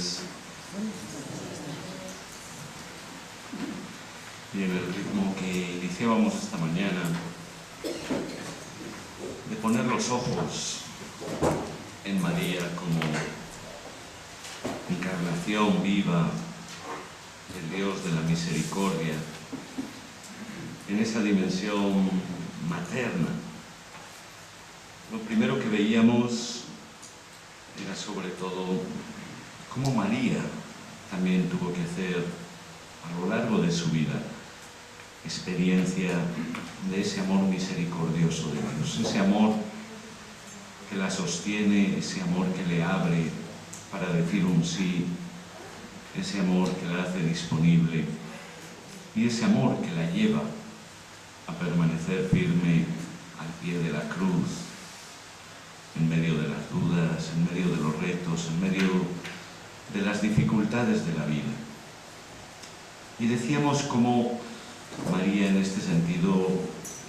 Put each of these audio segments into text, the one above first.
tardes. Y en el ritmo que iniciábamos esta mañana, de poner los ojos en María como encarnación viva del Dios de la misericordia, en esa dimensión materna, lo primero que veíamos era sobre todo cómo María también tuvo que hacer a lo largo de su vida experiencia de ese amor misericordioso de Dios, ese amor que la sostiene, ese amor que le abre para decir un sí, ese amor que la hace disponible y ese amor que la lleva a permanecer firme al pie de la cruz, en medio de las dudas, en medio de los retos, en medio de las dificultades de la vida. Y decíamos cómo María en este sentido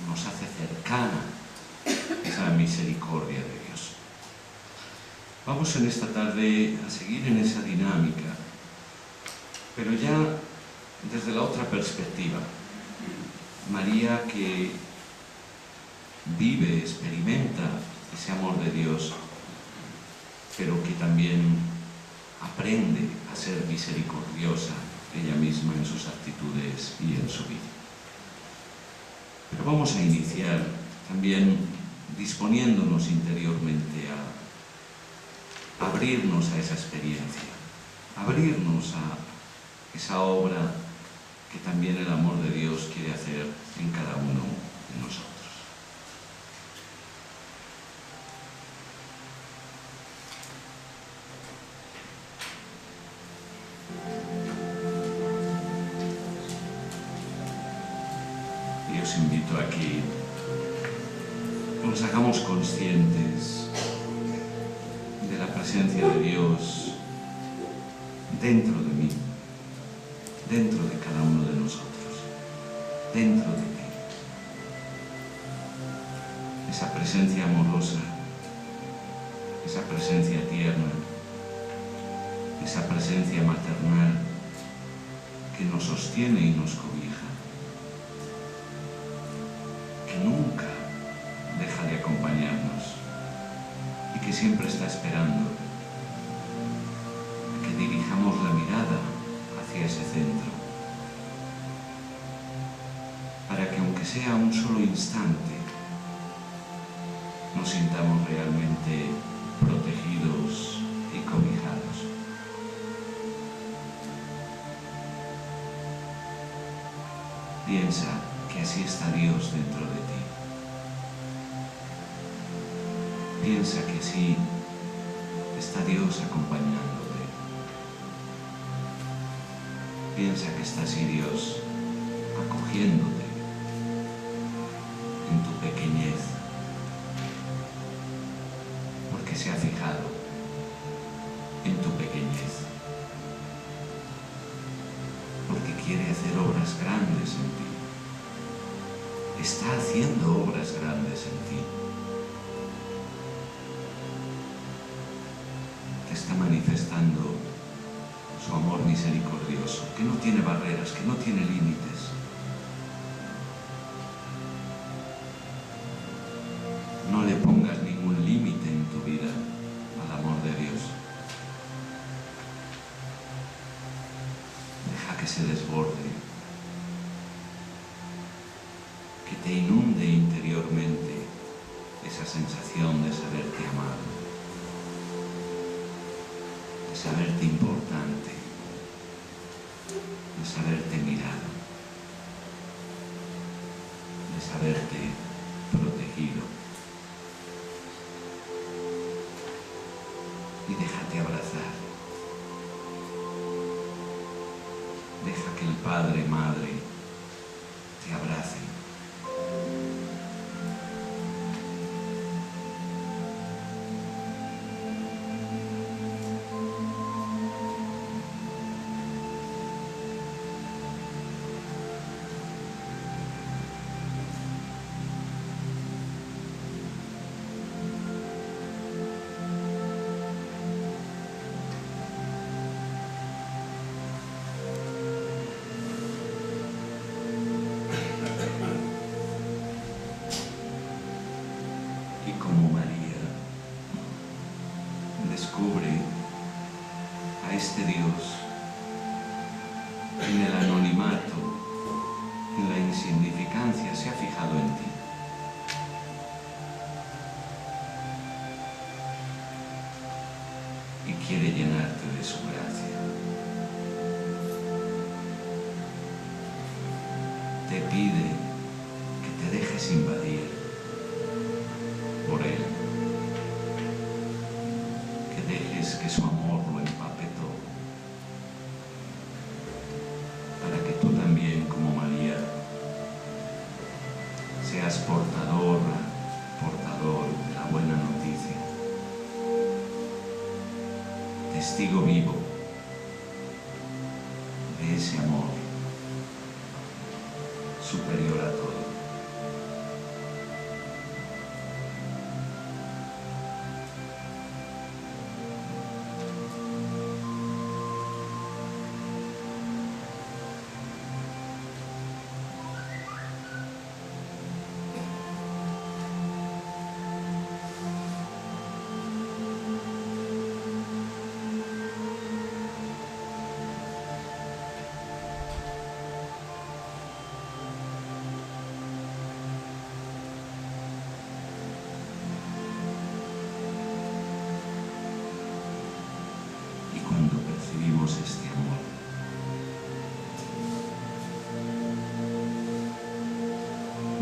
nos hace cercana esa misericordia de Dios. Vamos en esta tarde a seguir en esa dinámica, pero ya desde la otra perspectiva. María que vive, experimenta ese amor de Dios, pero que también aprende a ser misericordiosa ella misma en sus actitudes y en su vida. Pero vamos a iniciar también disponiéndonos interiormente a abrirnos a esa experiencia, abrirnos a esa obra que también el amor de Dios quiere hacer en cada uno de nosotros. Y os invito a que nos hagamos conscientes de la presencia de Dios dentro de mí, dentro de cada uno de nosotros, dentro de ti. Esa presencia amorosa, esa presencia tierna, esa presencia maternal que nos sostiene y nos cobija, que nunca deja de acompañarnos y que siempre está esperando a que dirijamos la mirada hacia ese centro, para que aunque sea un solo instante, nos sintamos realmente protegidos y cobijados. Piensa que así está Dios dentro de ti. Piensa que así está Dios acompañándote. Piensa que está así Dios acogiéndote en tu pequeñez, porque se ha fijado en tu pequeñez, porque quiere hacer obras grandes en ti. Está haciendo obras grandes en ti. Te está manifestando su amor misericordioso, que no tiene barreras, que no tiene límites. No le pongas ningún límite en tu vida al amor de Dios. Deja que se desborde, que te inunde interiormente esa sensación de saberte amado, de saberte importante, de saberte mirado, de saberte protegido. Y déjate abrazar. Deja que el Padre, Madre, te abrace. a este Dios en el anonimato, en la insignificancia, se ha fijado en ti. Y quiere llenarte de su gracia. Te pide que te dejes invadir por Él, que dejes que su amor lo empape todo, para que tú también, como María, seas portador de la buena noticia, testigo vivo de ese amor superior a todo. Cuando percibimos este amor,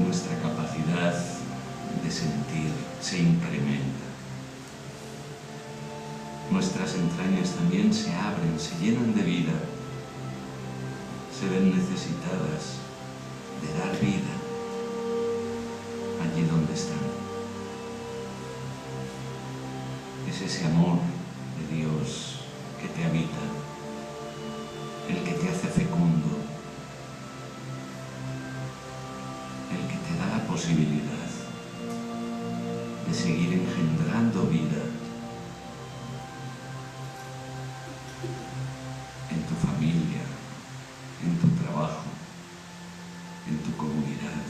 nuestra capacidad de sentir se incrementa. Nuestras entrañas también se abren, se llenan de vida, se ven necesitadas de dar vida allí donde están. Es ese amor de Dios que te habita, el que te hace fecundo, el que te da la posibilidad de seguir engendrando vida en tu familia, en tu trabajo, en tu comunidad,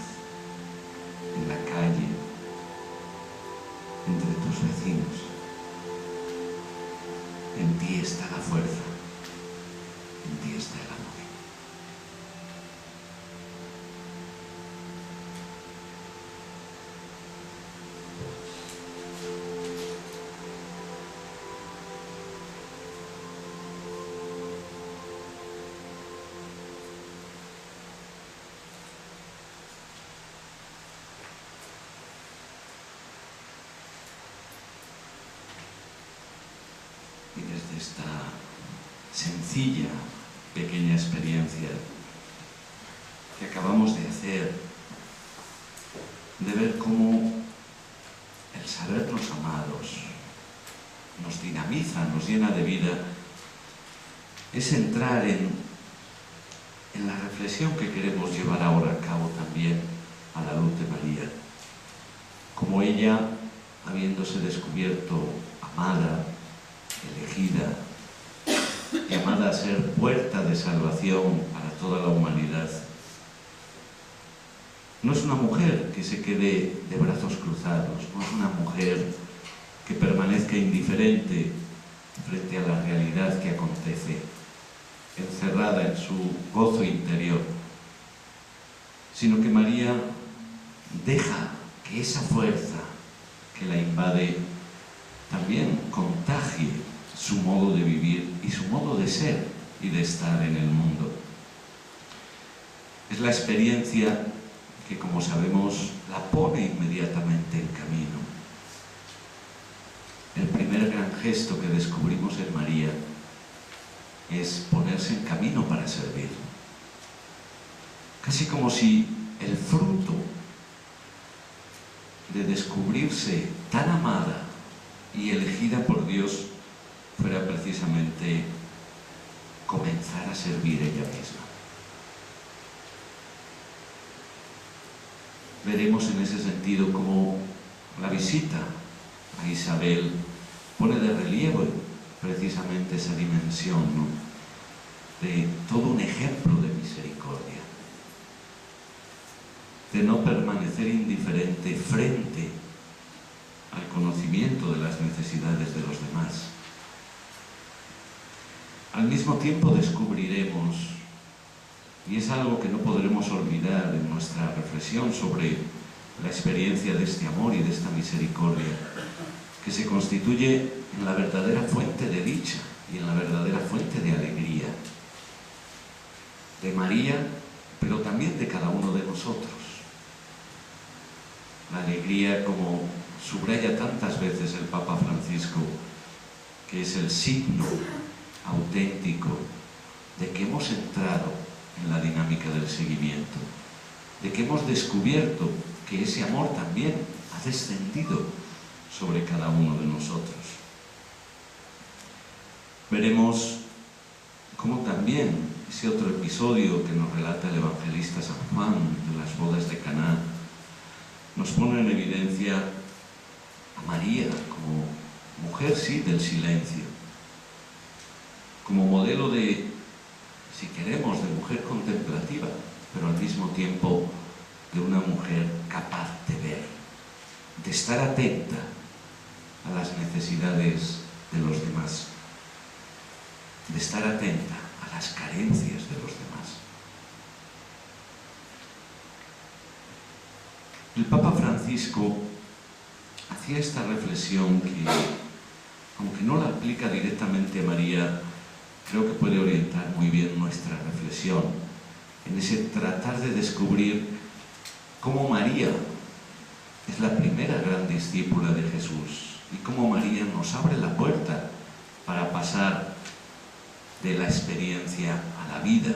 en la calle, entre tus vecinos. En ti está la fuerza, en ti está el amor. Y desde esta sencilla, pequeña experiencia que acabamos de hacer, de ver cómo el sabernos amados nos dinamiza, nos llena de vida, es entrar en la reflexión que queremos llevar ahora a cabo también a la luz de María. Como ella, habiéndose descubierto amada, elegida, llamada a ser puerta de salvación para toda la humanidad, no es una mujer que se quede de brazos cruzados, no es una mujer que permanezca indiferente frente a la realidad que acontece, encerrada en su gozo interior, sino que María deja que esa fuerza que la invade también contagie su modo de vivir y su modo de ser y de estar en el mundo. Es la experiencia que, como sabemos, la pone inmediatamente en camino. El primer gran gesto que descubrimos en María es ponerse en camino para servir. Casi como si el fruto de descubrirse tan amada y elegida por Dios fuera precisamente comenzar a servir ella misma. Veremos en ese sentido cómo la visita a Isabel pone de relieve precisamente esa dimensión, ¿no?, de todo un ejemplo de misericordia, de no permanecer indiferente frente al conocimiento de las necesidades de los demás. al mismo tiempo descubriremos, y es algo que no podremos olvidar en nuestra reflexión sobre la experiencia de este amor y de esta misericordia, que se constituye en la verdadera fuente de dicha y en la verdadera fuente de alegría de María, pero también de cada uno de nosotros. La alegría, como subraya tantas veces el Papa Francisco, que es el signo auténtico de que hemos entrado en la dinámica del seguimiento, de que hemos descubierto que ese amor también ha descendido sobre cada uno de nosotros. Veremos cómo también ese otro episodio que nos relata el evangelista San Juan de las bodas de Caná nos pone en evidencia a María como mujer, sí, del silencio, como modelo de, si queremos, de mujer contemplativa, pero al mismo tiempo de una mujer capaz de ver, de estar atenta a las necesidades de los demás, de estar atenta a las carencias de los demás. El Papa Francisco hacía esta reflexión que, aunque no la aplica directamente a María, creo que puede orientar muy bien nuestra reflexión en ese tratar de descubrir cómo María es la primera gran discípula de Jesús y cómo María nos abre la puerta para pasar de la experiencia a la vida,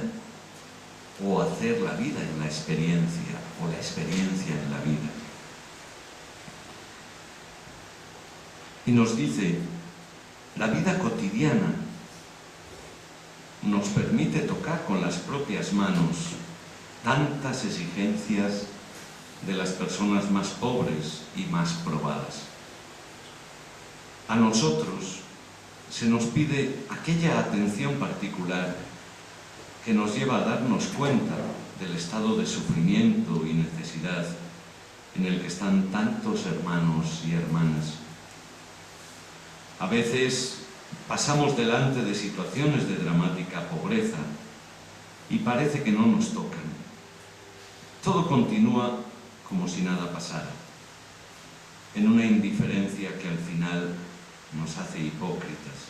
o hacer la vida en la experiencia, o la experiencia en la vida. Y nos dice, la vida cotidiana nos permite tocar con las propias manos tantas exigencias de las personas más pobres y más probadas. A nosotros se nos pide aquella atención particular que nos lleva a darnos cuenta del estado de sufrimiento y necesidad en el que están tantos hermanos y hermanas. A veces pasamos delante de situaciones de dramática pobreza y parece que no nos tocan. Todo continúa como si nada pasara, en una indiferencia que al final nos hace hipócritas.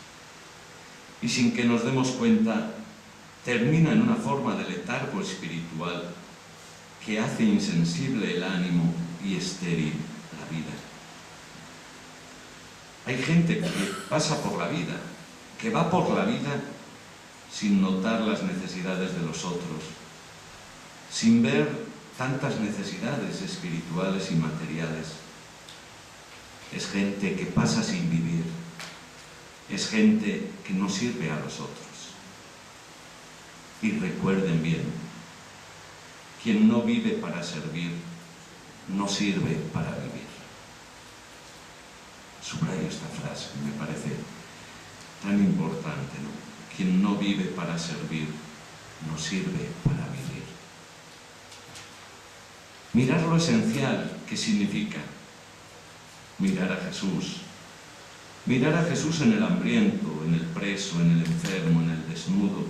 Y sin que nos demos cuenta, termina en una forma de letargo espiritual que hace insensible el ánimo y estéril la vida. Hay gente que pasa por la vida, que va por la vida sin notar las necesidades de los otros, sin ver tantas necesidades espirituales y materiales. Es gente que pasa sin vivir, es gente que no sirve a los otros. Y recuerden bien, quien no vive para servir, no sirve para vivir. Subrayo esta frase, me parece tan importante, ¿no? Quien no vive para servir, no sirve para vivir. Mirar lo esencial, ¿qué significa? Mirar a Jesús. Mirar a Jesús en el hambriento, en el preso, en el enfermo, en el desnudo,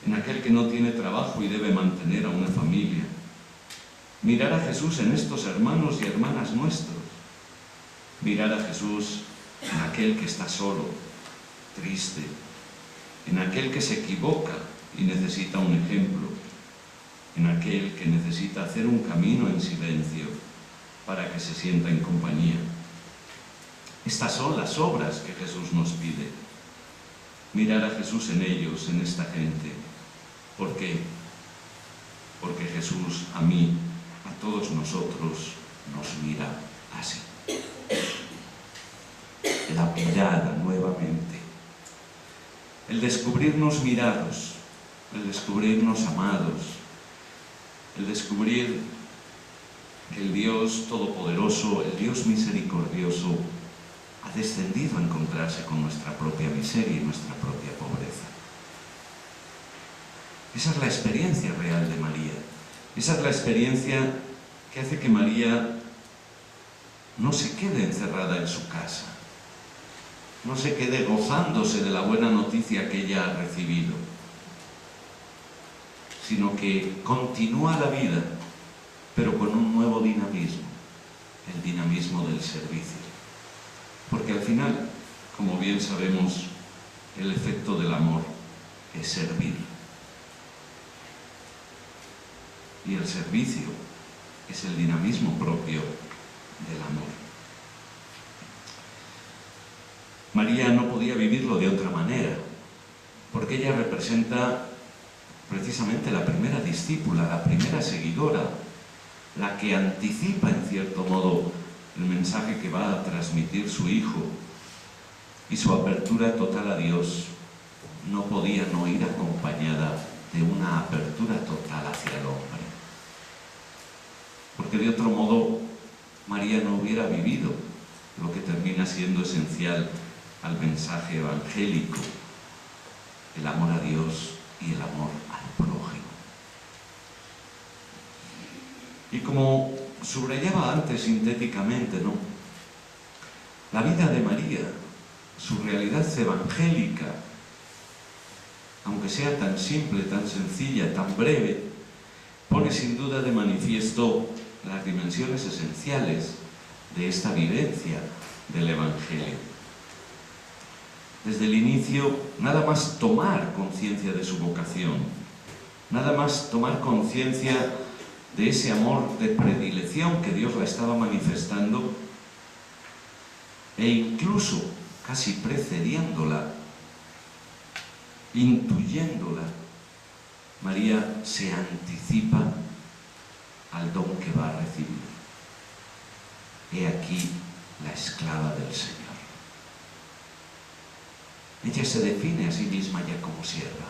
en aquel que no tiene trabajo y debe mantener a una familia. Mirar a Jesús en estos hermanos y hermanas nuestros. Mirar a Jesús en aquel que está solo, triste, en aquel que se equivoca y necesita un ejemplo, en aquel que necesita hacer un camino en silencio para que se sienta en compañía. Estas son las obras que Jesús nos pide. Mirar a Jesús en ellos, en esta gente. ¿Por qué? Porque Jesús a mí, a todos nosotros, nos mira así. La mirada nuevamente. El descubrirnos mirados, el descubrirnos amados, el descubrir que el Dios Todopoderoso, el Dios Misericordioso, ha descendido a encontrarse con nuestra propia miseria y nuestra propia pobreza. Esa es la experiencia real de María. Esa es la experiencia que hace que María no se quede encerrada en su casa, no se quede gozándose de la buena noticia que ella ha recibido, sino que continúa la vida, pero con un nuevo dinamismo, el dinamismo del servicio. Porque al final, como bien sabemos, el efecto del amor es servir. Y el servicio es el dinamismo propio del amor. María no podía vivirlo de otra manera, porque ella representa precisamente la primera discípula, la primera seguidora, la que anticipa en cierto modo el mensaje que va a transmitir su hijo, y su apertura total a Dios no podía no ir acompañada de una apertura total hacia el hombre. Porque de otro modo María no hubiera vivido lo que termina siendo esencial al mensaje evangélico, el amor a Dios y el amor al prójimo. Y como subrayaba antes sintéticamente, ¿no?, la vida de María, su realidad evangélica, aunque sea tan simple, tan sencilla, tan breve, pone sin duda de manifiesto las dimensiones esenciales de esta vivencia del Evangelio. Desde el inicio, nada más tomar conciencia de su vocación, nada más tomar conciencia de ese amor de predilección que Dios la estaba manifestando, e incluso casi precediéndola, intuyéndola, María se anticipa al don que va a recibir. He aquí la esclava del Señor. Ella se define a sí misma ya como sierva.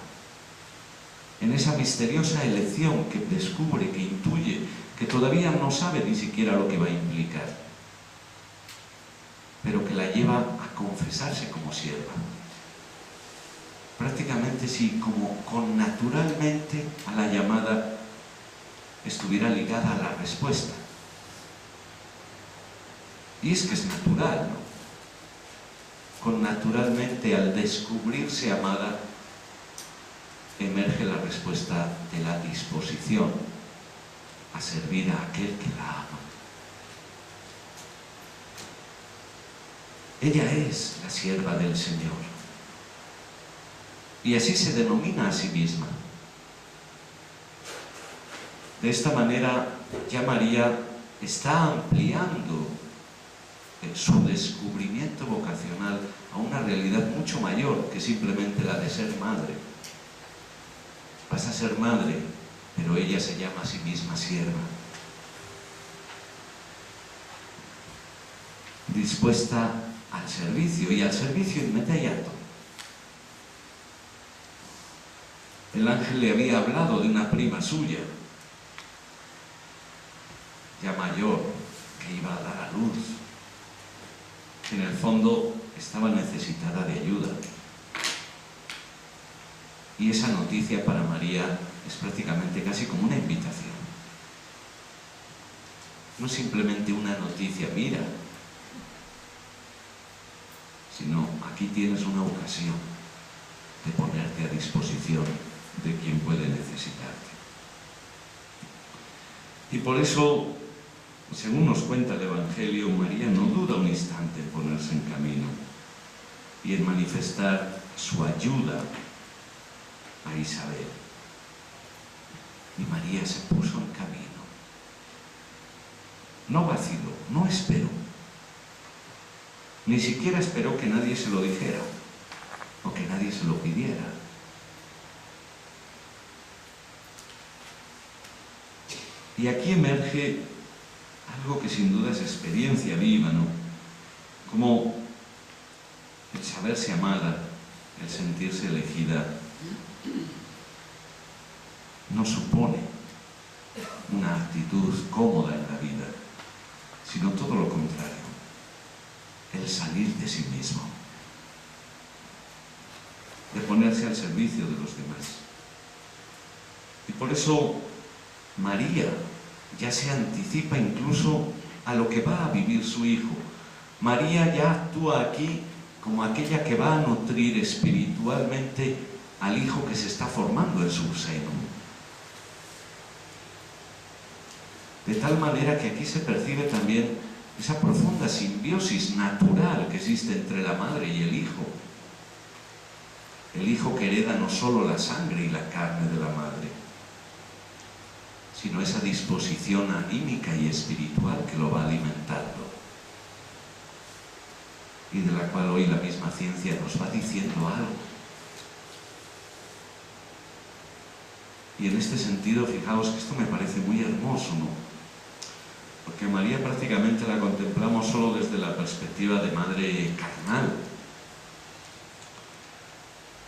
En esa misteriosa elección que descubre, que intuye, que todavía no sabe ni siquiera lo que va a implicar, pero que la lleva a confesarse como sierva. Prácticamente sí, como con naturalmente a la llamada estuviera ligada a la respuesta. Y es que es natural, ¿no? Con naturalmente, al descubrirse amada, emerge la respuesta de la disposición a servir a aquel que la ama. Ella es la sierva del Señor. Y así se denomina a sí misma. De esta manera, ya María está ampliando su descubrimiento vocacional a una realidad mucho mayor que simplemente la de ser madre. Vas a ser madre, pero ella se llama a sí misma sierva. Dispuesta al servicio, y al servicio inmediato. El ángel le había hablado de una prima suya, ya mayor, que iba a dar a luz, que en el fondo estaba necesitada de ayuda. Y esa noticia para María es prácticamente casi como una invitación. No simplemente una noticia, mira, sino aquí tienes una ocasión de ponerte a disposición de quien puede necesitarte. Y por eso, según nos cuenta el Evangelio, María no duda un instante en ponerse en camino y en manifestar su ayuda a Isabel. Y María se puso en camino. No vaciló, no esperó. Ni siquiera esperó que nadie se lo dijera o que nadie se lo pidiera. Y aquí emerge algo que sin duda es experiencia viva, ¿no? Como el saberse amada, el sentirse elegida, no supone una actitud cómoda en la vida, sino todo lo contrario, el salir de sí mismo, de ponerse al servicio de los demás. Y por eso María ya se anticipa incluso a lo que va a vivir su hijo. María ya actúa aquí como aquella que va a nutrir espiritualmente al hijo que se está formando en su seno. De tal manera que aquí se percibe también esa profunda simbiosis natural que existe entre la madre y el hijo. El hijo que hereda no solo la sangre y la carne de la madre, sino esa disposición anímica y espiritual que lo va alimentando, y de la cual hoy la misma ciencia nos va diciendo algo. Y en este sentido, fijaos que esto me parece muy hermoso, ¿no? Porque María prácticamente la contemplamos solo desde la perspectiva de madre carnal,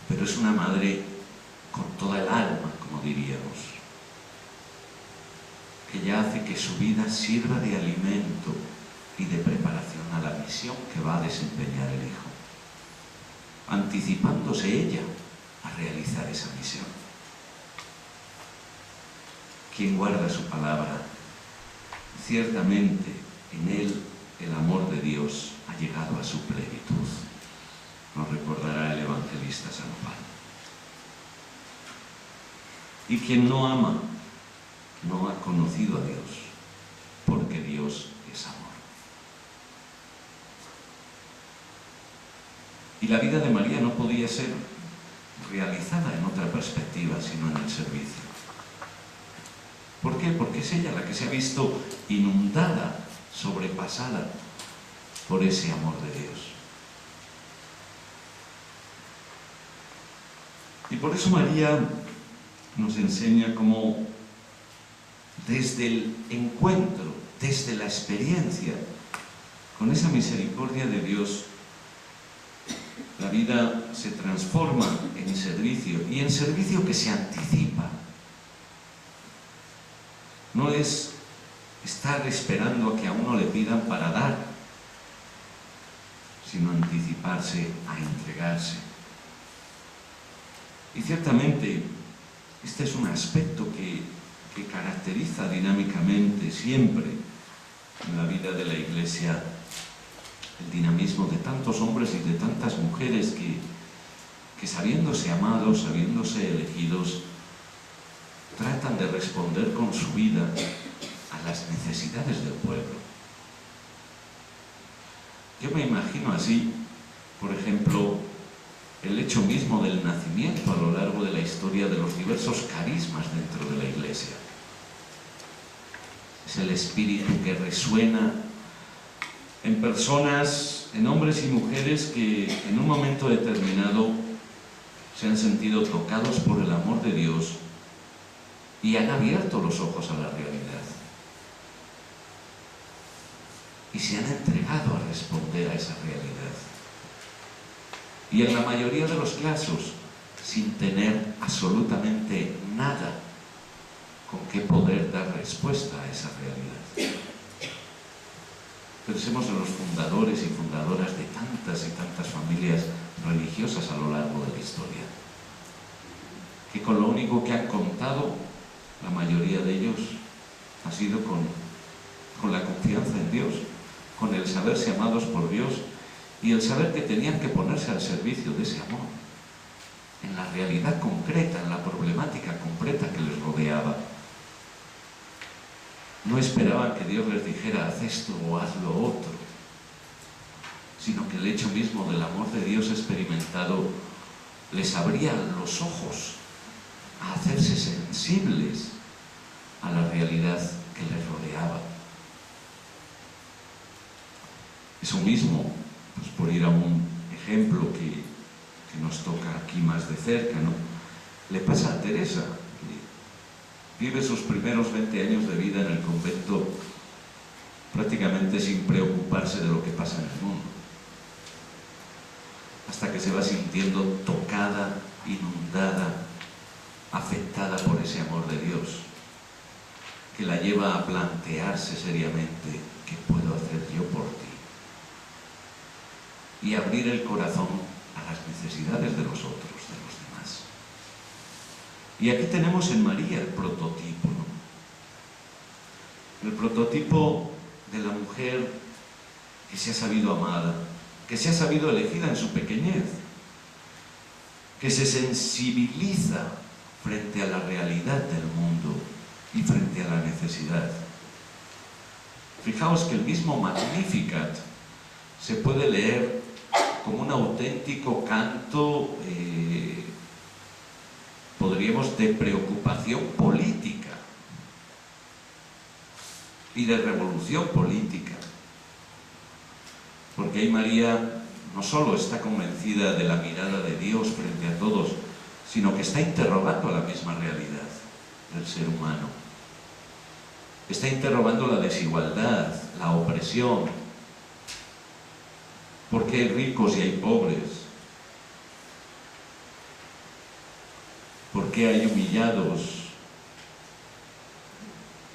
pero es una madre con toda el alma, como diríamos, que ya hace que su vida sirva de alimento y de preparación a la misión que va a desempeñar el hijo, anticipándose ella a realizar esa misión. Quien guarda su palabra, ciertamente en él el amor de Dios ha llegado a su plenitud, nos recordará el evangelista San Juan. Y quien no ama, no ha conocido a Dios, porque Dios es amor. Y la vida de María no podía ser realizada en otra perspectiva, sino en el servicio. ¿Por qué? Porque es ella la que se ha visto inundada, sobrepasada por ese amor de Dios. Y por eso María nos enseña cómo desde el encuentro, desde la experiencia con esa misericordia de Dios, la vida se transforma en servicio, y en servicio que se anticipa. No es estar esperando a que a uno le pidan para dar, sino anticiparse a entregarse. Y ciertamente este es un aspecto que caracteriza dinámicamente siempre en la vida de la Iglesia, el dinamismo de tantos hombres y de tantas mujeres que sabiéndose amados, sabiéndose elegidos, tratan de responder con su vida a las necesidades del pueblo. Yo me imagino así, por ejemplo, el hecho mismo del nacimiento a lo largo de la historia de los diversos carismas dentro de la Iglesia. Es el espíritu que resuena en personas, en hombres y mujeres que en un momento determinado se han sentido tocados por el amor de Dios y han abierto los ojos a la realidad. Y se han entregado a responder a esa realidad. Y en la mayoría de los casos, sin tener absolutamente nada con que poder dar respuesta a esa realidad. Pensemos en los fundadores y fundadoras de tantas y tantas familias religiosas a lo largo de la historia, que con lo único que han contado, la mayoría de ellos, ha sido con la confianza en Dios, con el saberse amados por Dios y el saber que tenían que ponerse al servicio de ese amor, en la realidad concreta, en la problemática concreta que les rodeaba. No esperaban que Dios les dijera, haz esto o haz lo otro, sino que el hecho mismo del amor de Dios experimentado les abría los ojos a hacerse sensibles a la realidad que les rodeaba. Eso mismo, pues por ir a un ejemplo que nos toca aquí más de cerca, ¿no?, le pasa a Teresa, que vive sus primeros 20 años de vida en el convento prácticamente sin preocuparse de lo que pasa en el mundo, hasta que se va sintiendo tocada, inundada, afectada por ese amor de Dios, que la lleva a plantearse seriamente ¿qué puedo hacer yo por ti? Y abrir el corazón a las necesidades de los otros, de los demás. Y aquí tenemos en María el prototipo, ¿no? El prototipo de la mujer que se ha sabido amada, que se ha sabido elegida en su pequeñez, que se sensibiliza frente a la realidad del mundo y frente a la necesidad. Fijaos que el mismo Magnificat se puede leer como un auténtico canto, podríamos, de preocupación política y de revolución política. Porque ahí María no solo está convencida de la mirada de Dios frente a todos, sino que está interrogando la misma realidad del ser humano. Está interrogando la desigualdad, la opresión. ¿Por qué hay ricos y hay pobres? ¿Por qué hay humillados?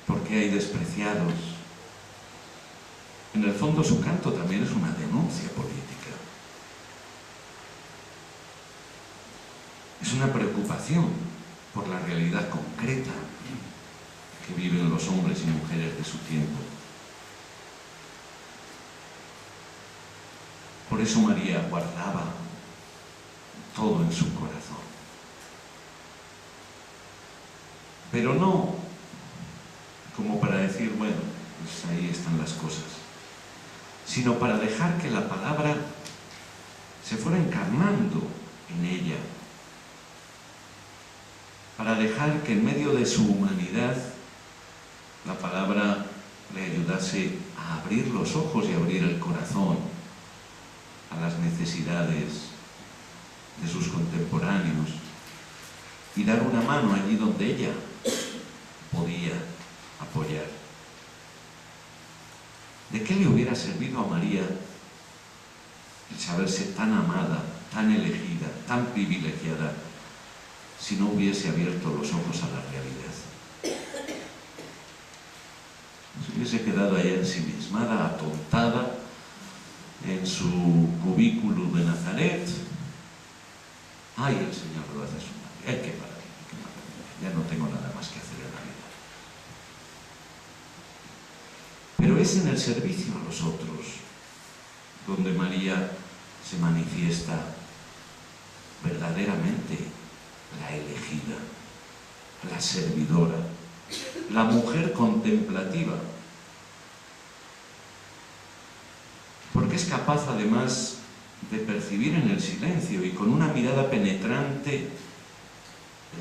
¿Por qué hay despreciados? En el fondo su canto también es una denuncia política. Es una preocupación por la realidad concreta que viven los hombres y mujeres de su tiempo. Por eso María guardaba todo en su corazón. Pero no como para decir, bueno, pues ahí están las cosas, sino para dejar que la palabra se fuera encarnando en ella, para dejar que en medio de su humanidad la palabra le ayudase a abrir los ojos y a abrir el corazón a las necesidades de sus contemporáneos y dar una mano allí donde ella podía apoyar. ¿De qué le hubiera servido a María el saberse tan amada, tan elegida, tan privilegiada, si no hubiese abierto los ojos a la realidad? Se hubiese quedado ahí ensimismada, atontada, en su cubículo de Nazaret. ¡Ay, el Señor lo hace su madre! ¡Ay, qué maravilla, qué maravilla! Ya no tengo nada más que hacer en la vida. Pero es en el servicio a los otros donde María se manifiesta verdaderamente la elegida, la servidora, la mujer contemplativa, porque es capaz además de percibir en el silencio y con una mirada penetrante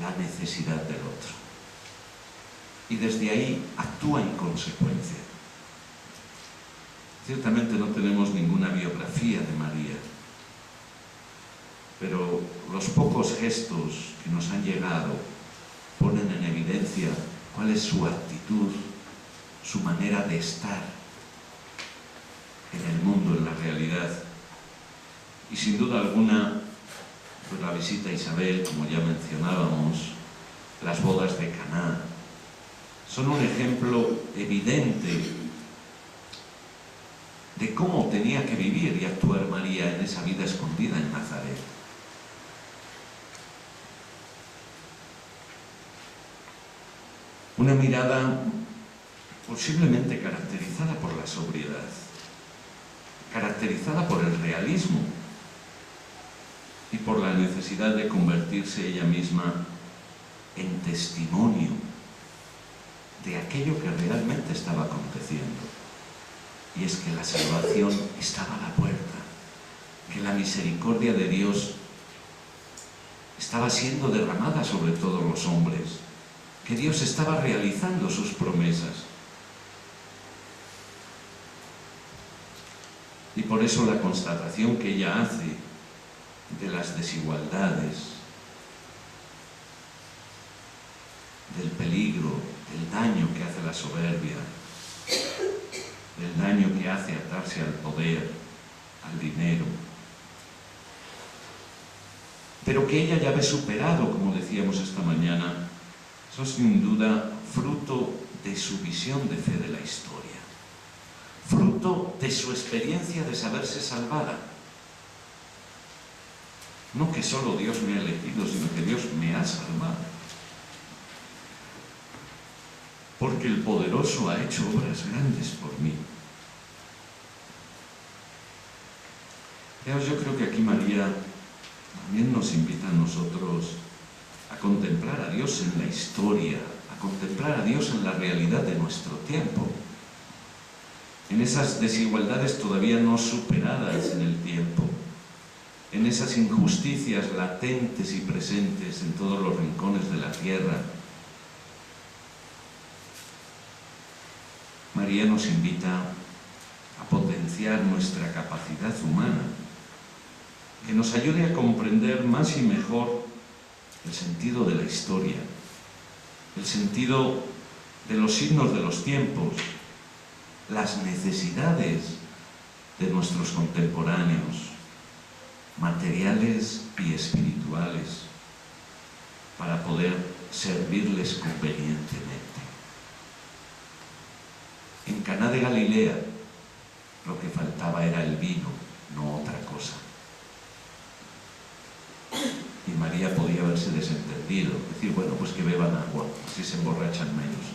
la necesidad del otro, y desde ahí actúa en consecuencia. Ciertamente no tenemos ninguna biografía de María, pero los pocos gestos que nos han llegado ponen en evidencia cuál es su actitud, su manera de estar en el mundo, en la realidad. Y sin duda alguna, pues la visita a Isabel, como ya mencionábamos, las bodas de Caná, son un ejemplo evidente de cómo tenía que vivir y actuar María en esa vida escondida en Nazaret. Una mirada posiblemente caracterizada por la sobriedad, caracterizada por el realismo y por la necesidad de convertirse ella misma en testimonio de aquello que realmente estaba aconteciendo. Y es que la salvación estaba a la puerta, que la misericordia de Dios estaba siendo derramada sobre todos los hombres, que Dios estaba realizando sus promesas. Y por eso la constatación que ella hace de las desigualdades, del peligro, del daño que hace la soberbia, del daño que hace atarse al poder, al dinero, pero que ella ya ve superado, como decíamos esta mañana. Eso es sin duda fruto de su visión de fe de la historia, fruto de su experiencia de saberse salvada. No que solo Dios me ha elegido, sino que Dios me ha salvado. Porque el poderoso ha hecho obras grandes por mí. Fijaos, yo creo que aquí María también nos invita a nosotros a contemplar a Dios en la historia, a contemplar a Dios en la realidad de nuestro tiempo, en esas desigualdades todavía no superadas en el tiempo, en esas injusticias latentes y presentes en todos los rincones de la tierra. María nos invita a potenciar nuestra capacidad humana, que nos ayude a comprender más y mejor el sentido de la historia, el sentido de los signos de los tiempos, las necesidades de nuestros contemporáneos, materiales y espirituales, para poder servirles convenientemente. En Caná de Galilea lo que faltaba era el vino, no otra cosa. Y María podía haberse desentendido, decir, bueno, pues que beban agua, así se emborrachan menos.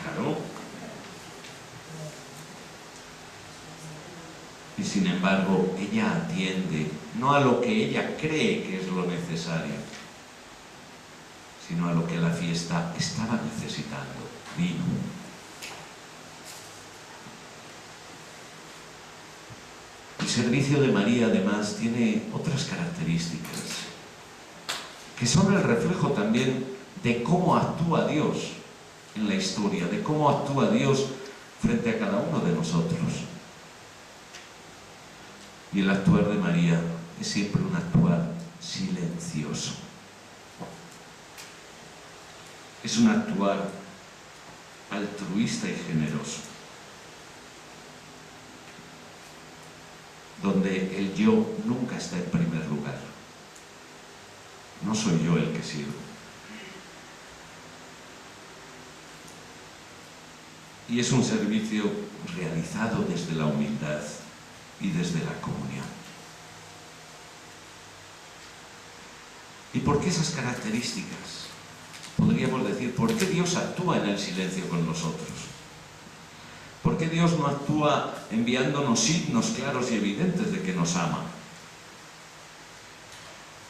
Claro. Y sin embargo, ella atiende no a lo que ella cree que es lo necesario, sino a lo que la fiesta estaba necesitando, vino. El servicio de María, además, tiene otras características, que son el reflejo también de cómo actúa Dios en la historia, de cómo actúa Dios frente a cada uno de nosotros. Y el actuar de María es siempre un actuar silencioso. Es un actuar altruista y generoso, donde el yo nunca está en primer lugar. No soy yo el que sirve. Y es un servicio realizado desde la humildad y desde la comunión. ¿Y por qué esas características? Podríamos decir, ¿por qué Dios actúa en el silencio con nosotros? ¿Por qué Dios no actúa enviándonos signos claros y evidentes de que nos ama?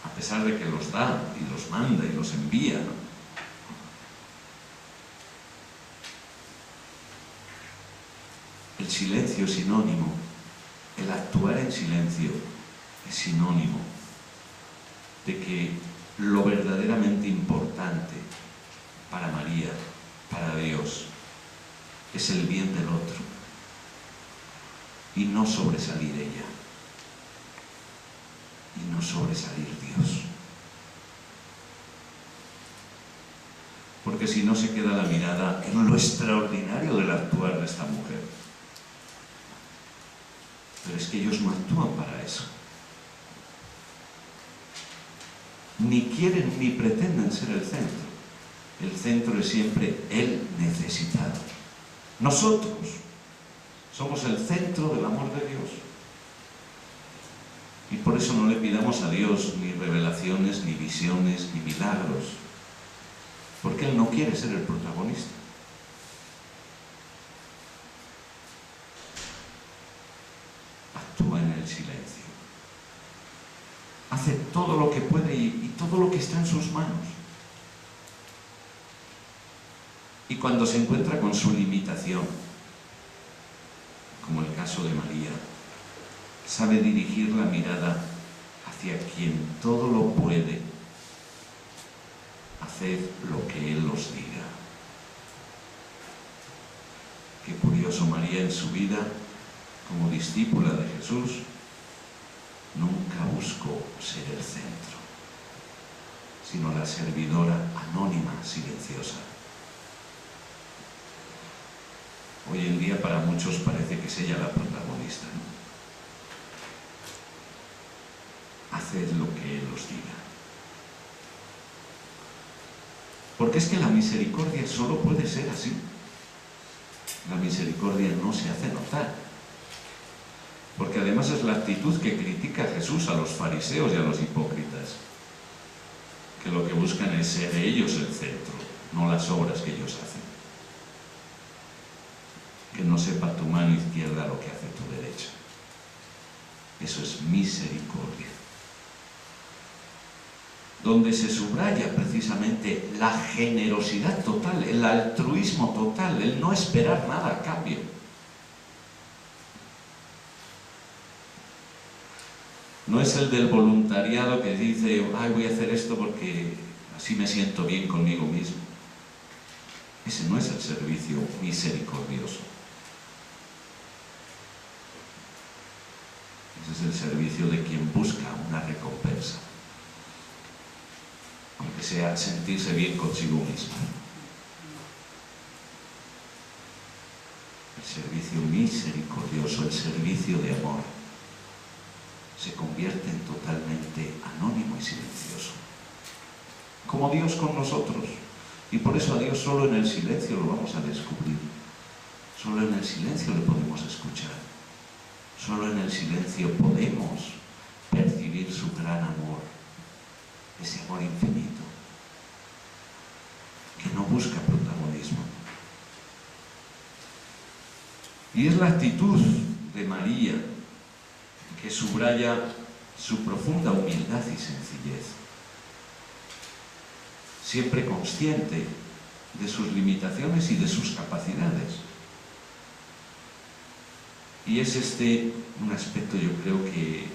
A pesar de que los da y los manda y los envía, ¿no? El silencio es sinónimo, el actuar en silencio es sinónimo de que lo verdaderamente importante para María, para Dios, es el bien del otro y no sobresalir ella, y no sobresalir Dios. Porque si no se queda la mirada en lo extraordinario del actuar de esta mujer. Pero es que ellos no actúan para eso. Ni quieren ni pretenden ser el centro. El centro es siempre el necesitado. Nosotros somos el centro del amor de Dios. Y por eso no le pidamos a Dios ni revelaciones, ni visiones, ni milagros. Porque Él no quiere ser el protagonista. Actúa en el silencio. Hace todo lo que puede y todo lo que está en sus manos. Y cuando se encuentra con su limitación, como el caso de María, sabe dirigir la mirada hacia quien todo lo puede. Haced lo que Él os diga. Qué curioso, María en su vida, como discípula de Jesús, nunca buscó ser el centro, sino la servidora anónima, silenciosa. Hoy en día para muchos parece que es ella la protagonista, ¿no? Haced lo que Él os diga. Porque es que la misericordia solo puede ser así. La misericordia no se hace notar. Porque además es la actitud que critica Jesús a los fariseos y a los hipócritas, que lo que buscan es ser ellos el centro, no las obras que ellos hacen. Que no sepa tu mano izquierda lo que hace tu derecha. Eso es misericordia. Donde se subraya precisamente la generosidad total, el altruismo total, el no esperar nada a cambio. No es el del voluntariado que dice, ay, voy a hacer esto porque así me siento bien conmigo mismo. Ese no es el servicio misericordioso. Ese es el servicio de quien busca una recompensa, aunque sea sentirse bien consigo mismo. El servicio misericordioso, el servicio de amor, se convierte en totalmente anónimo y silencioso, como Dios con nosotros. Y por eso a Dios solo en el silencio lo vamos a descubrir, solo en el silencio le podemos escuchar, solo en el silencio podemos percibir su gran amor, ese amor infinito, que no busca protagonismo. Y es la actitud de María que subraya su profunda humildad y sencillez, siempre consciente de sus limitaciones y de sus capacidades. Y es este un aspecto, yo creo que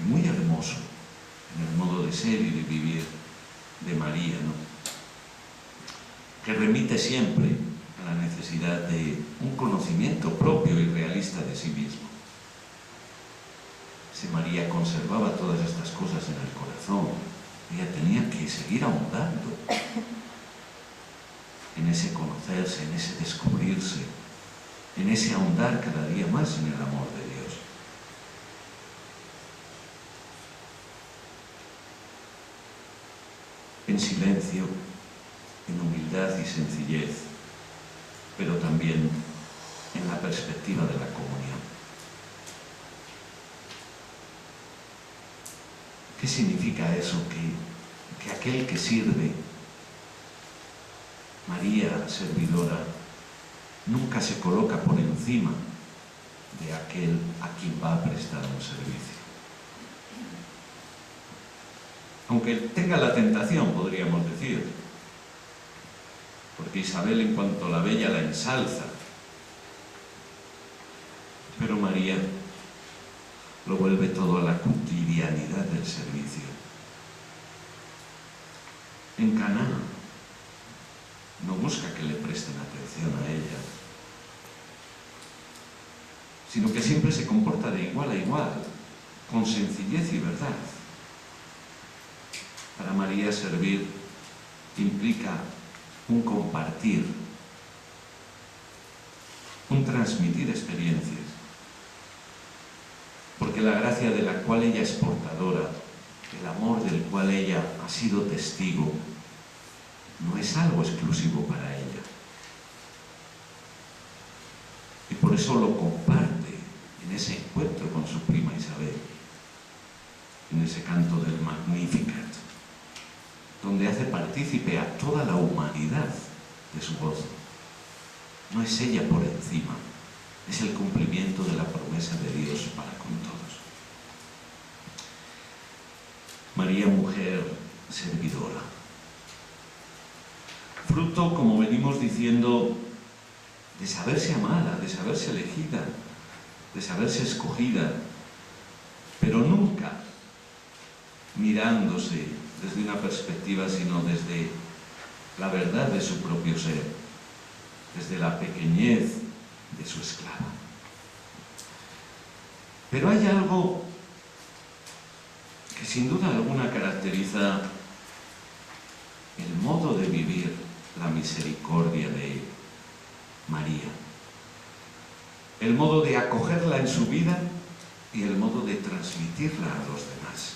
muy hermoso en el modo de ser y de vivir de María, ¿no? Que remite siempre a la necesidad de un conocimiento propio y realista de sí mismo. Si María conservaba todas estas cosas en el corazón, ella tenía que seguir ahondando en ese conocerse, en ese descubrirse, en ese ahondar cada día más en el amor de Dios. En silencio, en humildad y sencillez, pero también en la perspectiva de la comunión. ¿Qué significa eso? Que aquel que sirve, María servidora, nunca se coloca por encima de aquel a quien va a prestar un servicio. Aunque tenga la tentación, podríamos decir, porque Isabel en cuanto la ve ella la ensalza, pero María lo vuelve todo a la cotidianidad del servicio. En Caná no busca que le presten atención a ella, sino que siempre se comporta de igual a igual, con sencillez y verdad. Para María servir implica un compartir, un transmitir experiencias, porque la gracia de la cual ella es portadora, el amor del cual ella ha sido testigo, no es algo exclusivo para ella. Y por eso lo comparte en ese encuentro con su prima Isabel, en ese canto del Magnificat, donde hace partícipe a toda la humanidad de su gozo. No es ella por encima, es el cumplimiento de la promesa de Dios para con todos. María, mujer servidora. Fruto, como venimos diciendo, de saberse amada, de saberse elegida, de saberse escogida, pero nunca mirándose desde una perspectiva, sino desde la verdad de su propio ser, desde la pequeñez de su esclava. Pero hay algo que sin duda alguna caracteriza el modo de vivir la misericordia de María, el modo de acogerla en su vida y el modo de transmitirla a los demás,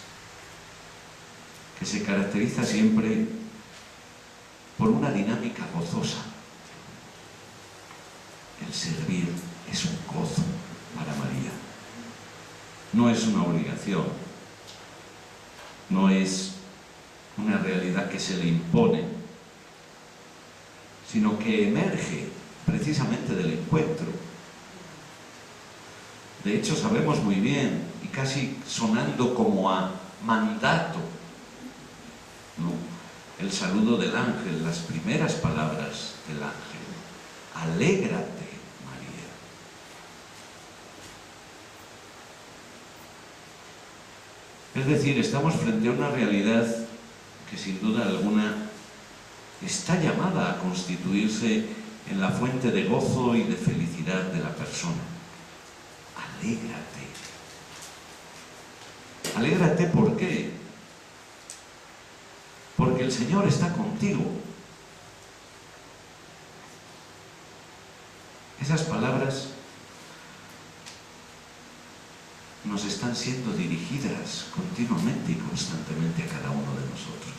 que se caracteriza siempre por una dinámica gozosa. El servir es un gozo para María, no es una obligación, no es una realidad que se le impone, sino que emerge precisamente del encuentro. De hecho, sabemos muy bien y casi sonando como a mandato, ¿no? El saludo del ángel, las primeras palabras del ángel: alégrate, María. Es decir, estamos frente a una realidad que sin duda alguna está llamada a constituirse en la fuente de gozo y de felicidad de la persona. Alégrate. Alégrate, ¿por qué? Porque el Señor está contigo. Esas palabras nos están siendo dirigidas continuamente y constantemente a cada uno de nosotros.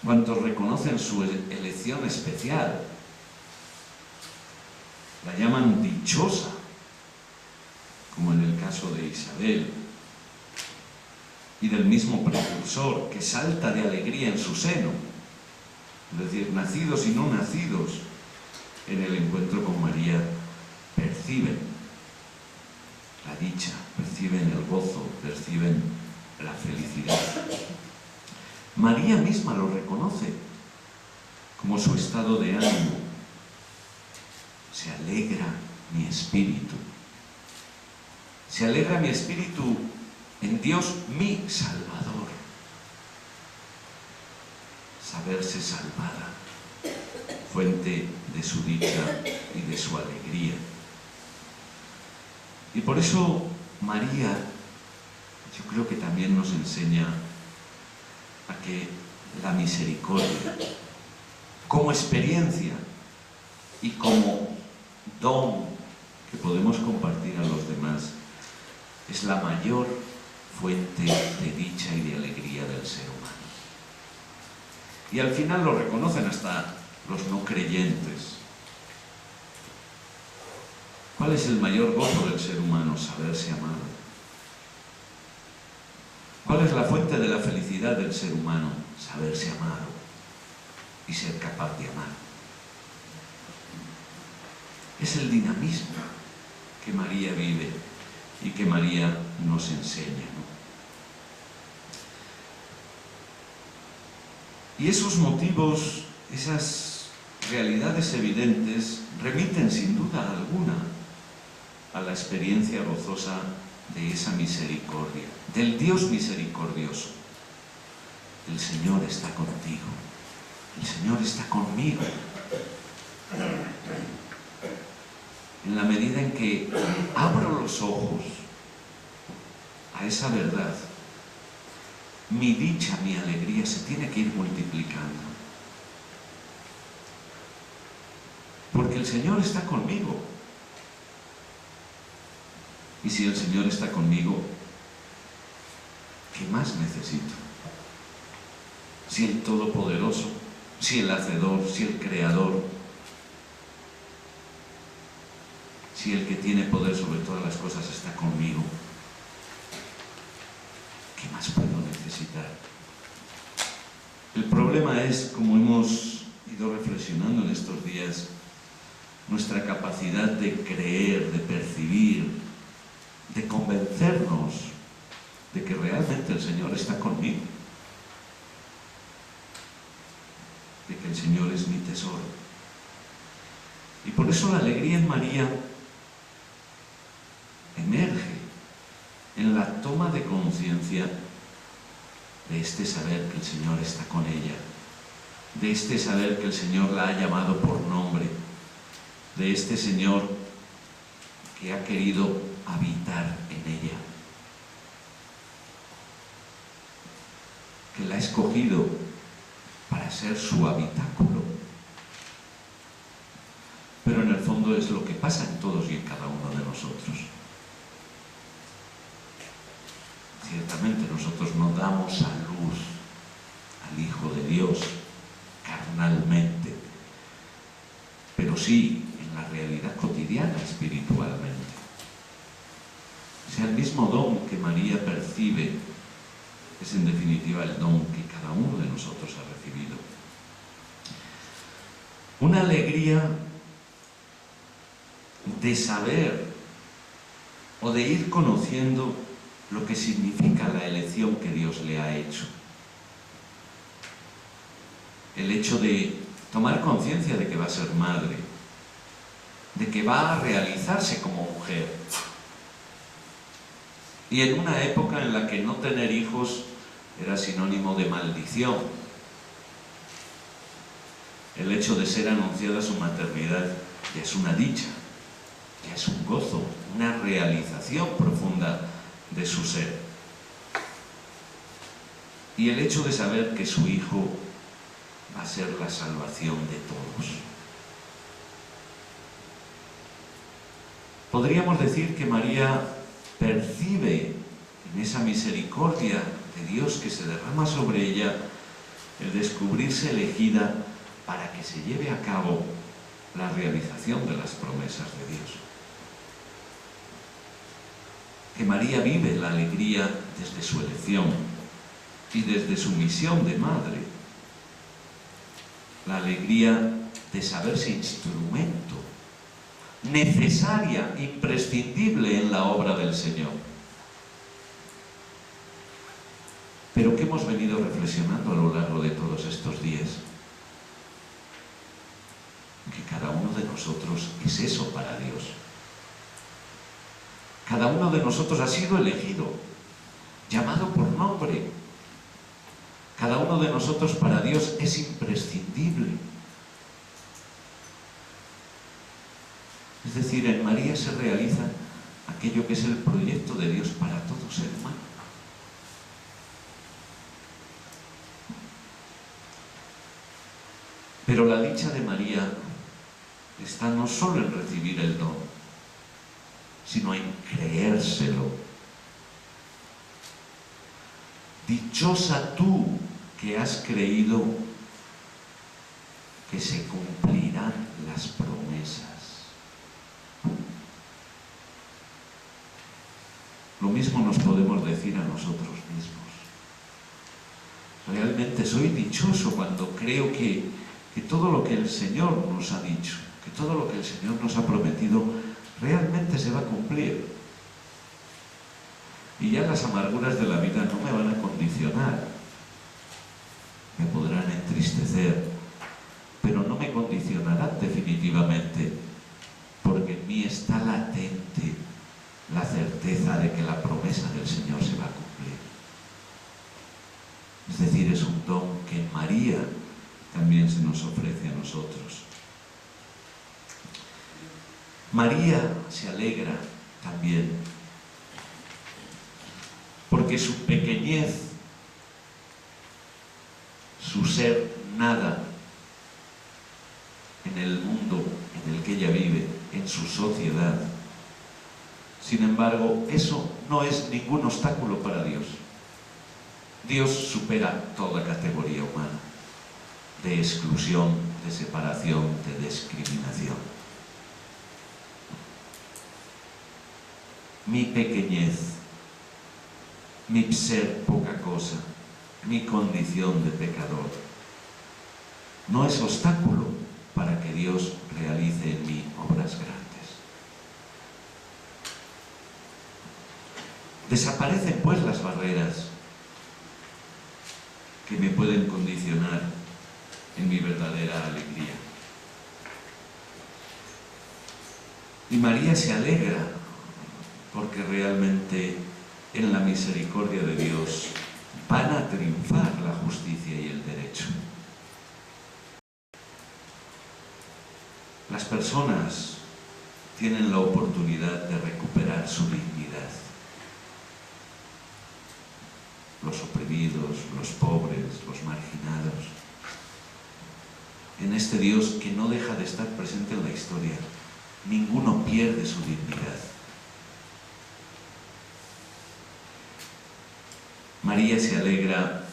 Cuantos reconocen su elección especial, la llaman dichosa, como en el caso de Isabel, y del mismo precursor, que salta de alegría en su seno, es decir, nacidos y no nacidos, en el encuentro con María, perciben la dicha, perciben el gozo, perciben la felicidad. María misma lo reconoce como su estado de ánimo. Se alegra mi espíritu. Se alegra mi espíritu en Dios mi Salvador. Saberse salvada, fuente de su dicha y de su alegría. Y por eso María, yo creo que también nos enseña a que la misericordia, como experiencia y como don que podemos compartir a los demás, es la mayor fuente de dicha y de alegría del ser humano. Y al final lo reconocen hasta los no creyentes. ¿Cuál es el mayor gozo del ser humano? Saberse amado. ¿Cuál es la fuente de la felicidad del ser humano? Saberse amado y ser capaz de amar. Es el dinamismo que María vive y que María nos enseña, ¿no? Y esos motivos, esas realidades evidentes, remiten sin duda alguna a la experiencia gozosa de esa misericordia, del Dios misericordioso. El Señor está contigo, el Señor está conmigo. En la medida en que abro los ojos a esa verdad, mi dicha, mi alegría se tiene que ir multiplicando. Porque el Señor está conmigo. Y si el Señor está conmigo, ¿qué más necesito? Si el Todopoderoso, si el Hacedor, si el Creador, si el que tiene poder sobre todas las cosas está conmigo, ¿qué más puedo necesitar? El problema es, como hemos ido reflexionando en estos días, nuestra capacidad de creer, de percibir, de convencernos de que realmente el Señor está conmigo, de que el Señor es mi tesoro. Y por eso la alegría en María emerge en la toma de conciencia de este saber que el Señor está con ella, de este saber que el Señor la ha llamado por nombre, de este Señor que ha querido habitar en ella, que la ha escogido para ser su habitáculo. Pero en el fondo es lo que pasa en todos y en cada uno de nosotros. Ciertamente nosotros no damos a luz al Hijo de Dios carnalmente, pero sí en la realidad cotidiana, espiritualmente. O sea, el mismo don que María percibe es en definitiva el don que cada uno de nosotros ha recibido. Una alegría de saber o de ir conociendo lo que significa la elección que Dios le ha hecho. El hecho de tomar conciencia de que va a ser madre, de que va a realizarse como mujer. Y en una época en la que no tener hijos era sinónimo de maldición. El hecho de ser anunciada su maternidad ya es una dicha, ya es un gozo, una realización profunda de su ser. Y el hecho de saber que su hijo va a ser la salvación de todos. Podríamos decir que María percibe en esa misericordia de Dios que se derrama sobre ella el descubrirse elegida para que se lleve a cabo la realización de las promesas de Dios. Que María vive la alegría desde su elección y desde su misión de madre. La alegría de saberse instrumento, necesaria, imprescindible en la obra del Señor. Pero ¿qué hemos venido reflexionando a lo largo de todos estos días? Que cada uno de nosotros es eso para Dios. Cada uno de nosotros ha sido elegido, llamado por nombre. Cada uno de nosotros para Dios es imprescindible. Es decir, en María se realiza aquello que es el proyecto de Dios para todo ser humano. Pero la dicha de María está no solo en recibir el don, sino en creérselo. Dichosa tú que has creído que se cumplirán las promesas. Lo mismo nos podemos decir a nosotros mismos. Realmente soy dichoso cuando creo que todo lo que el Señor nos ha dicho, que todo lo que el Señor nos ha prometido, realmente se va a cumplir. Y ya las amarguras de la vida no me van a condicionar. Me podrán entristecer, pero no me condicionarán definitivamente, porque en mí está latente la certeza de que la promesa del Señor se va a cumplir. Es decir, es un don que en María también se nos ofrece a nosotros. María se alegra también porque su pequeñez, su ser nada en el mundo en el que ella vive, en su sociedad. Sin embargo, eso no es ningún obstáculo para Dios. Dios supera toda categoría humana de exclusión, de separación, de discriminación. Mi pequeñez, mi ser poca cosa, mi condición de pecador, no es obstáculo para que Dios realice en mí obras grandes. Desaparecen pues las barreras que me pueden condicionar en mi verdadera alegría. Y María se alegra porque realmente en la misericordia de Dios van a triunfar la justicia y el derecho. Las personas tienen la oportunidad de recuperar su dignidad. Los oprimidos, los pobres, los marginados. En este Dios que no deja de estar presente en la historia, ninguno pierde su dignidad. María se alegra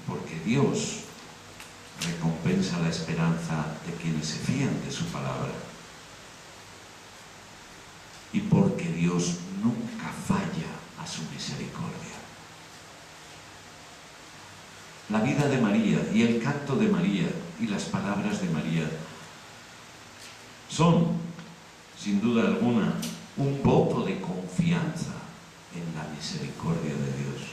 porque Dios recompensa la esperanza de quienes se fían de su palabra y porque Dios nunca falla a su misericordia. La vida de María y el canto de María y las palabras de María son, sin duda alguna, un voto de confianza en la misericordia de Dios.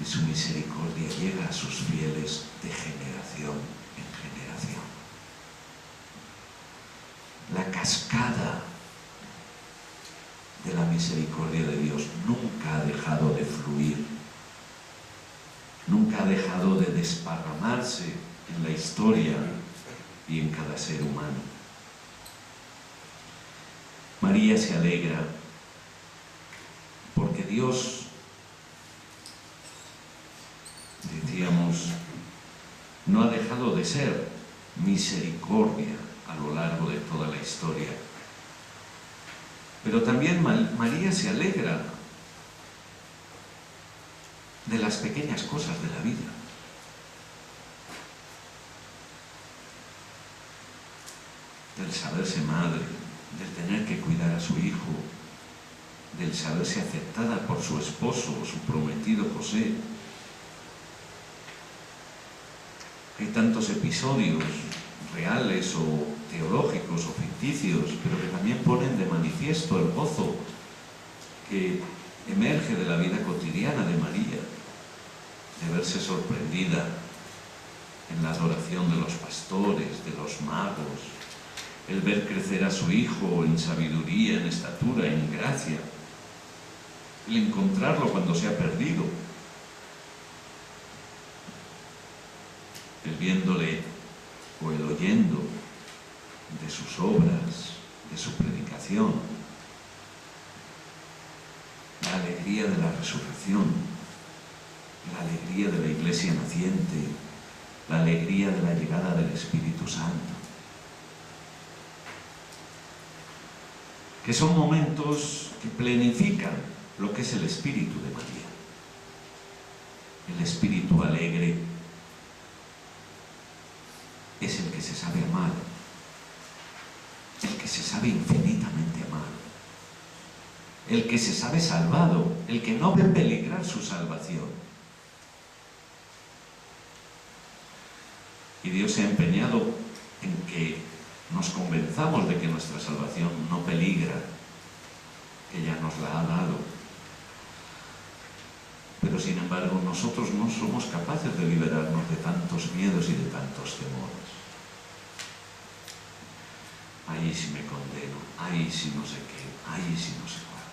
Y su misericordia llega a sus fieles de generación en generación. La cascada de la misericordia de Dios nunca ha dejado de fluir, nunca ha dejado de desparramarse en la historia y en cada ser humano. María se alegra porque Dios, decíamos, no ha dejado de ser misericordia a lo largo de toda la historia. Pero también María se alegra de las pequeñas cosas de la vida. Del saberse madre, del tener que cuidar a su hijo, del saberse aceptada por su esposo o su prometido José. Hay tantos episodios reales o teológicos o ficticios, pero que también ponen de manifiesto el gozo que emerge de la vida cotidiana de María, de verse sorprendida en la adoración de los pastores, de los magos, el ver crecer a su hijo en sabiduría, en estatura, en gracia, el encontrarlo cuando se ha perdido, el viéndole o el oyendo de sus obras, de su predicación, la alegría de la resurrección, la alegría de la iglesia naciente, la alegría de la llegada del Espíritu Santo. Que son momentos que plenifican lo que es el espíritu de María. El espíritu alegre es el que se sabe amar, el que se sabe infinitamente amar, el que se sabe salvado, el que no ve peligrar su salvación. Y Dios se ha empeñado en que nos convenzamos de que nuestra salvación no peligra, que ya nos la ha dado. Pero sin embargo nosotros no somos capaces de liberarnos de tantos miedos y de tantos temores. Ay, si me condeno, ay, si no sé qué, ay, si no sé cuál.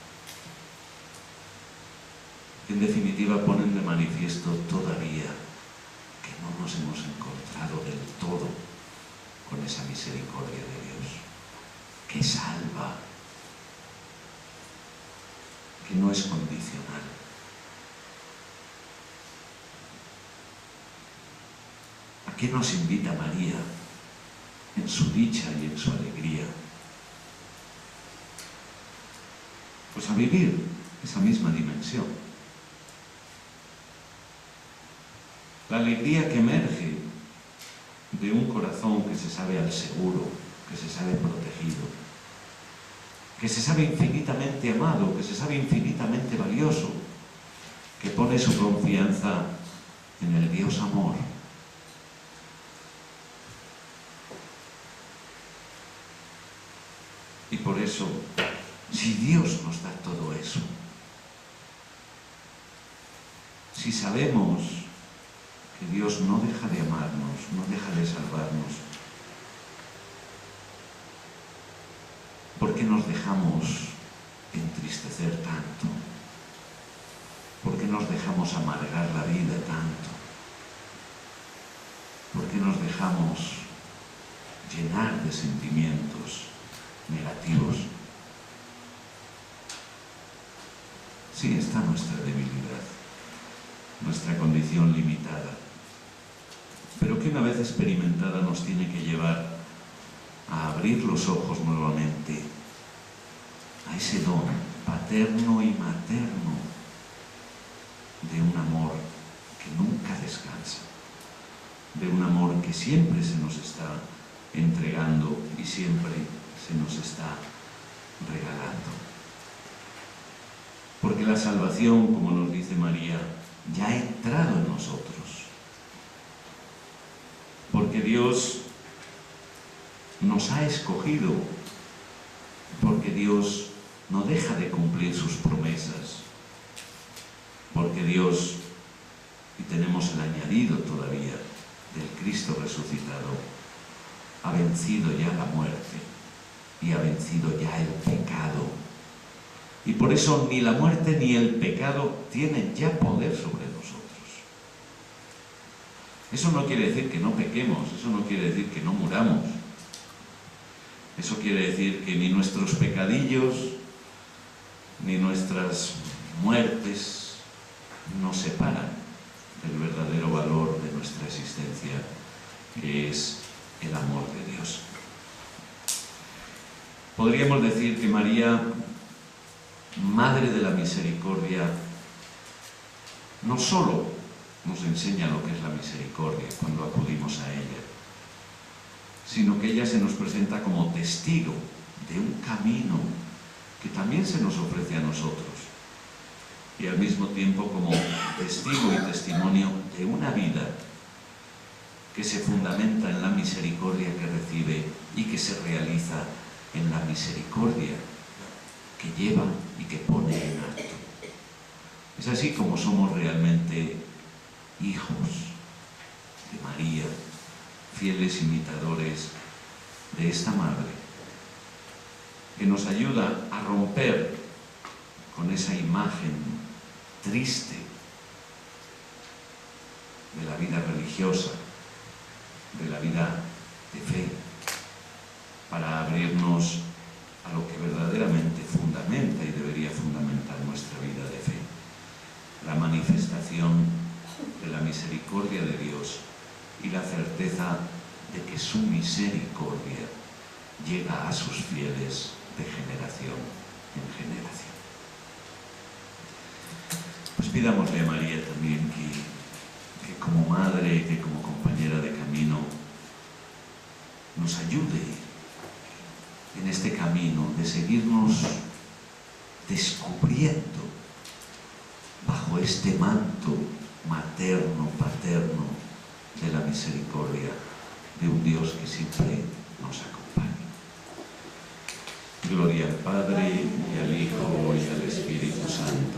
En definitiva ponen de manifiesto todavía que no nos hemos encontrado del todo con esa misericordia de Dios, que salva, que no es condicional. ¿A qué nos invita María en su dicha y en su alegría? Pues a vivir esa misma dimensión. La alegría que emerge de un corazón que se sabe al seguro, que se sabe protegido, que se sabe infinitamente amado, que se sabe infinitamente valioso, que pone su confianza en el Dios amor. Y por eso, si Dios nos da todo eso, si sabemos que Dios no deja de amarnos, no deja de salvarnos, ¿por qué nos dejamos entristecer tanto? ¿Por qué nos dejamos amargar la vida tanto? ¿Por qué nos dejamos llenar de sentimientos negativos? Sí, está nuestra debilidad, nuestra condición limitada, pero que una vez experimentada nos tiene que llevar a abrir los ojos nuevamente a ese don paterno y materno de un amor que nunca descansa, de un amor que siempre se nos está entregando y siempre se nos está regalando. Porque la salvación, como nos dice María, ya ha entrado en nosotros. Porque Dios nos ha escogido, porque Dios no deja de cumplir sus promesas, porque Dios, y tenemos el añadido todavía del Cristo resucitado, ha vencido ya la muerte y ha vencido ya el pecado. Y por eso ni la muerte ni el pecado tienen ya poder sobre nosotros. Eso no quiere decir que no pequemos, eso no quiere decir que no muramos. Eso quiere decir que ni nuestros pecadillos, ni nuestras muertes nos separan del verdadero valor de nuestra existencia, que es el amor de Dios. Podríamos decir que María, Madre de la Misericordia, no solo nos enseña lo que es la misericordia cuando acudimos a ella, sino que ella se nos presenta como testigo de un camino que también se nos ofrece a nosotros, y al mismo tiempo como testigo y testimonio de una vida que se fundamenta en la misericordia que recibe y que se realiza en la misericordia que lleva y que pone en acto. Es así como somos realmente hijos de María, fieles imitadores de esta Madre, que nos ayuda a romper con esa imagen triste de la vida religiosa, de la vida de fe, para abrirnos a lo que verdaderamente fundamenta y debería fundamentar nuestra vida de fe, la manifestación de la misericordia de Dios y la certeza de que su misericordia llega a sus fieles de generación en generación. Pues pidámosle a María también que como madre, que como compañera de camino, nos ayude en este camino de seguirnos descubriendo bajo este manto materno, paterno de la misericordia de un Dios que siempre nos acompaña. Gloria al Padre, y al Hijo, y al Espíritu Santo,